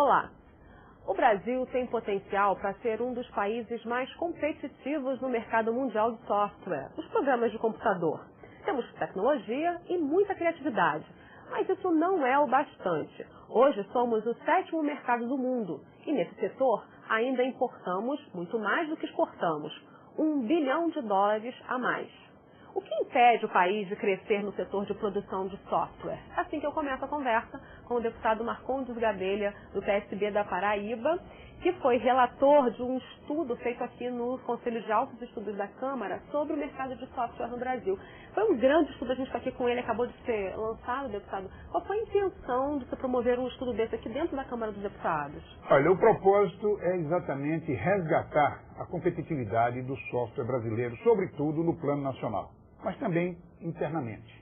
Olá! O Brasil tem potencial para ser um dos países mais competitivos no mercado mundial de software, os programas de computador. Temos tecnologia e muita criatividade, mas isso não é o bastante. Hoje somos o 7º mercado do mundo e nesse setor ainda importamos muito mais do que exportamos, $1 bilhão a mais. O que impede o país de crescer no setor de produção de software? Assim que eu começo a conversa com o deputado Marcondes Gadelha, do PSB da Paraíba, que foi relator de um estudo feito aqui no Conselho de Altos Estudos da Câmara sobre o mercado de software no Brasil. Foi um grande estudo, a gente está aqui com ele, acabou de ser lançado, deputado. Qual foi a intenção de se promover um estudo desse aqui dentro da Câmara dos Deputados? Olha, o propósito é exatamente resgatar a competitividade do software brasileiro, sobretudo no plano nacional, mas também internamente.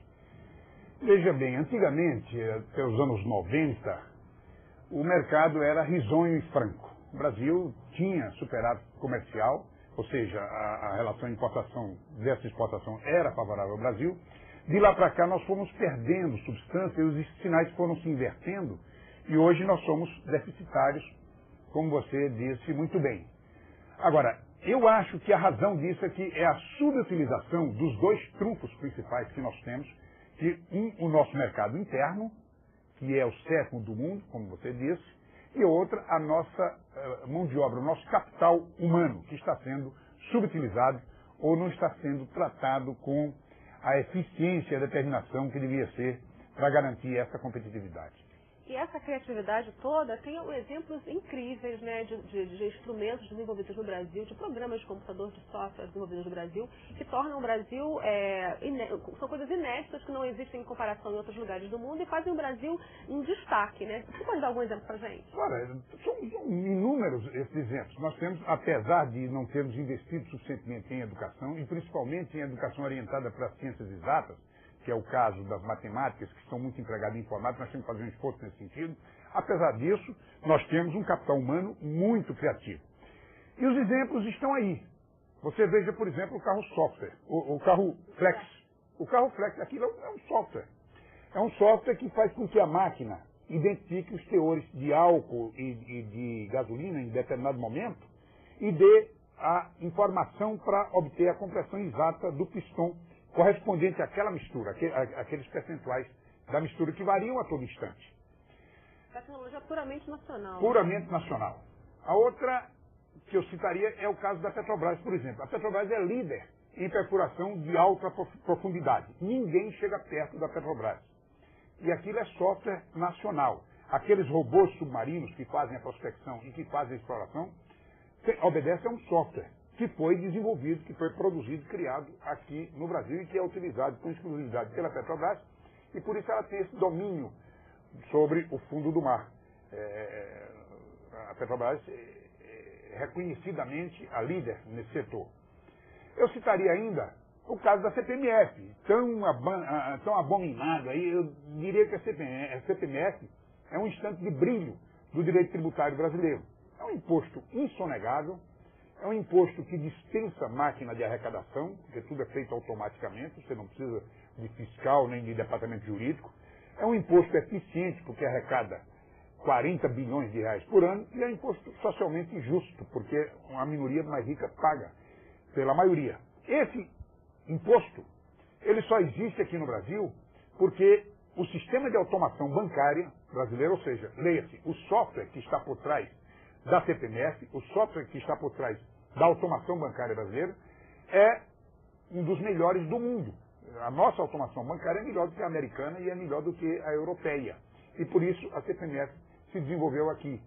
Veja bem, antigamente, até os anos 90, o mercado era risonho e franco. O Brasil tinha superávit comercial, ou seja, a relação importação versus exportação era favorável ao Brasil. De lá para cá nós fomos perdendo substância e os sinais foram se invertendo e hoje nós somos deficitários, como você disse muito bem. Agora, eu acho que a razão disso é que é a subutilização dos dois trunfos principais que nós temos, que o nosso mercado interno, que é o 7º do mundo, como você disse, e outra, a nossa mão de obra, o nosso capital humano, que está sendo subutilizado ou não está sendo tratado com a eficiência e a determinação que devia ser para garantir essa competitividade. E essa criatividade toda tem exemplos incríveis, né, de instrumentos desenvolvidos no Brasil, de programas de computador, de software desenvolvidos no Brasil, que tornam o Brasil, são coisas inéditas que não existem em comparação em outros lugares do mundo e fazem o Brasil em destaque, né? Você pode dar algum exemplo para a gente? Olha, são inúmeros esses exemplos. Nós temos, apesar de não termos investido suficientemente em educação, e principalmente em educação orientada para as ciências exatas, que é o caso das matemáticas, que estão muito empregadas em informática, nós temos que fazer um esforço nesse sentido. Apesar disso, nós temos um capital humano muito criativo. E os exemplos estão aí. Você veja, por exemplo, o carro software, o carro Flex. O carro Flex, aquilo é um software. É um software que faz com que a máquina identifique os teores de álcool e de gasolina em determinado momento e dê a informação para obter a compressão exata do pistão correspondente àquela mistura, aqueles percentuais da mistura que variam a todo instante. Tecnologia puramente nacional. Puramente nacional. A outra que eu citaria é o caso da Petrobras, por exemplo. A Petrobras é líder em perfuração de alta profundidade. Ninguém chega perto da Petrobras. E aquilo é software nacional. Aqueles robôs submarinos que fazem a prospecção e que fazem a exploração, obedecem a um software que foi desenvolvido, que foi produzido, criado aqui no Brasil e que é utilizado com exclusividade pela Petrobras e por isso ela tem esse domínio sobre o fundo do mar. A Petrobras é reconhecidamente a líder nesse setor. Eu citaria ainda o caso da CPMF, tão abominado aí, eu diria que a CPMF é um instante de brilho do direito tributário brasileiro. É um imposto insonegável, é um imposto que dispensa máquina de arrecadação, porque tudo é feito automaticamente, você não precisa de fiscal nem de departamento jurídico. É um imposto eficiente, porque arrecada 40 bilhões de reais por ano, e é um imposto socialmente injusto, porque a minoria mais rica paga pela maioria. Esse imposto, ele só existe aqui no Brasil porque o sistema de automação bancária brasileiro, ou seja, leia-se, o software que está por trás da CPMF, o software que está por trás da automação bancária brasileira, é um dos melhores do mundo. A nossa automação bancária é melhor do que a americana e é melhor do que a europeia. E por isso a CPMF se desenvolveu aqui.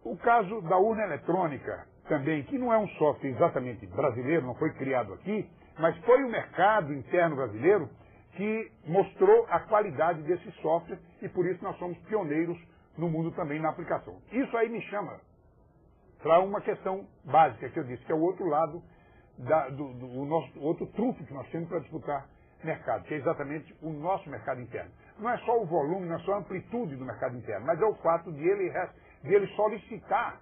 O caso da urna eletrônica também, que não é um software exatamente brasileiro, não foi criado aqui, mas foi o mercado interno brasileiro que mostrou a qualidade desse software e por isso nós somos pioneiros no mundo também na aplicação. Isso aí me chama para uma questão básica que eu disse, que é o outro lado, o nosso outro trunfo que nós temos para disputar mercado, que é exatamente o nosso mercado interno. Não é só o volume, não é só a amplitude do mercado interno, mas é o fato de ele solicitar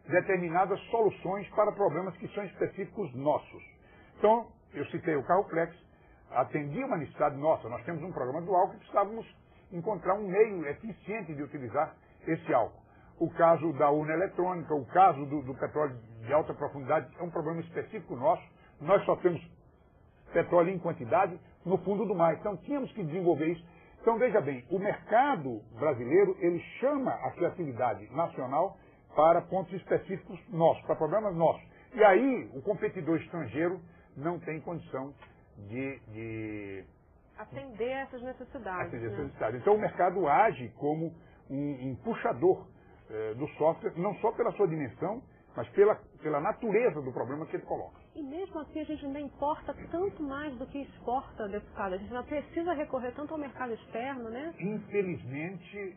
determinadas soluções para problemas que são específicos nossos. Então, eu citei o carro Flex, atendia uma necessidade nossa. Nós temos um programa dual que precisávamos encontrar um meio eficiente de utilizar esse álcool. o caso da urna eletrônica, o caso do petróleo de alta profundidade, é um problema específico nosso. Nós só temos petróleo em quantidade no fundo do mar. Então, tínhamos que desenvolver isso. Então, veja bem, o mercado brasileiro, ele chama a criatividade nacional para pontos específicos nossos, para problemas nossos. E aí, o competidor estrangeiro não tem condição de atender essas necessidades. Então, o mercado age como um puxador do software, não só pela sua dimensão, mas pela natureza do problema que ele coloca. E mesmo assim a gente ainda importa tanto mais do que exporta, deputado. A gente não precisa recorrer tanto ao mercado externo, né? Infelizmente,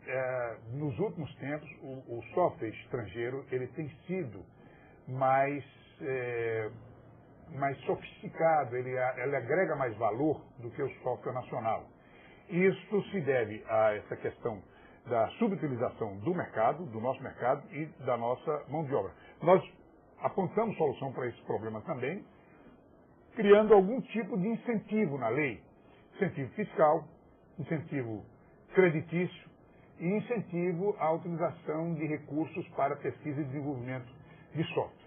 nos últimos tempos, o software estrangeiro ele tem sido mais sofisticado, ele agrega mais valor do que o software nacional. Isso se deve a essa questão da subutilização do mercado, do nosso mercado e da nossa mão de obra. Nós apontamos solução para esse problema também, criando algum tipo de incentivo na lei. Incentivo fiscal, incentivo creditício e incentivo à utilização de recursos para pesquisa e desenvolvimento de software.